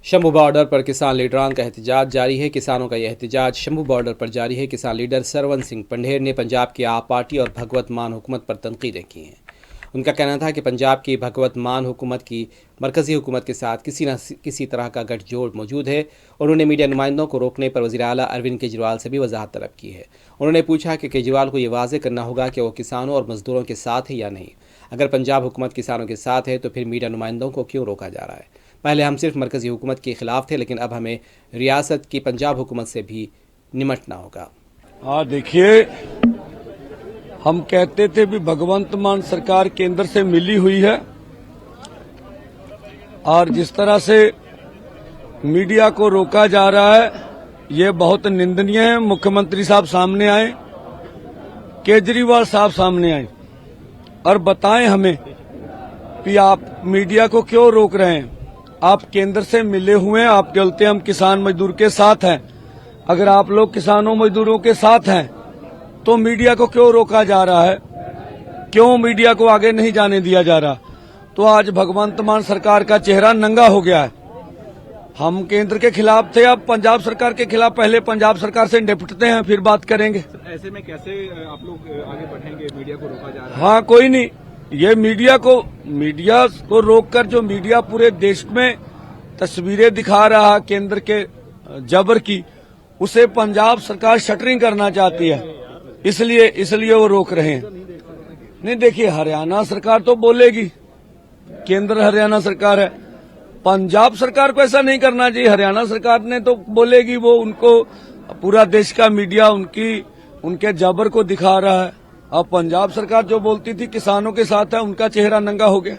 Shambhu border पर किसान लीडरान का एहतजाज जारी है। किसानों का यह एहतजाज शंभू बॉर्डर पर जारी है। किसान लीडर सरवन सिंह पंढेर ने पंजाब की आप पार्टी और भगवत मान हुकूमत पर तनकीदें की हैं। उनका कहना था कि पंजाब की भगवत मान हुकूमत की मरकजी हुकूमत के साथ किसी न किसी तरह का गठजोड़ मौजूद है। उन्होंने मीडिया नुमाइंदों को रोकने पर वज़ीर आला अरविंद केजरीवाल से भी वजाहत तलब की है। उन्होंने पूछा कि केजरीवाल को ये वाज़ेह करना होगा कि वो किसानों और मजदूरों के साथ है या नहीं। अगर पंजाब हुकूमत किसानों के साथ है तो फिर मीडिया नुमाइंदों को क्यों रोका जा रहा है। पहले हम सिर्फ मरकजी हुकूमत के खिलाफ थे, लेकिन अब हमें रियासत की पंजाब हुकूमत से भी निमटना होगा। हाँ, देखिए, हम कहते थे भी भगवंत मान सरकार केंद्र से मिली हुई है और जिस तरह से मीडिया को रोका जा रहा है ये बहुत निंदनीय है। मुख्यमंत्री साहब सामने आए, केजरीवाल साहब सामने आए और बताएं हमें कि आप मीडिया को क्यों रोक रहे हैं। आप केंद्र से मिले हुए हैं, आप बोलते हैं हम किसान मजदूर के साथ हैं। अगर आप लोग किसानों मजदूरों के साथ हैं तो मीडिया को क्यों रोका जा रहा है, क्यों मीडिया को आगे नहीं जाने दिया जा रहा। तो आज भगवंत मान सरकार का चेहरा नंगा हो गया है। हम केंद्र के खिलाफ थे, अब पंजाब सरकार के खिलाफ। पहले पंजाब सरकार से निपटते हैं, फिर बात करेंगे। ऐसे में कैसे आप लोग आगे बढ़ेंगे? मीडिया को रोका जा रहा है। हाँ, कोई नहीं, ये मीडिया को रोककर जो मीडिया पूरे देश में तस्वीरें दिखा रहा केंद्र के जबर की, उसे पंजाब सरकार शटरिंग करना चाहती है, इसलिए वो रोक रहे हैं। नहीं, देखिए, हरियाणा सरकार तो बोलेगी, केंद्र हरियाणा सरकार है। पंजाब सरकार को ऐसा नहीं करना चाहिए। हरियाणा सरकार ने तो बोलेगी, वो उनको पूरा देश का मीडिया उनके जबर को दिखा रहा है। अब पंजाब सरकार जो बोलती थी किसानों के साथ है, उनका चेहरा नंगा हो गया।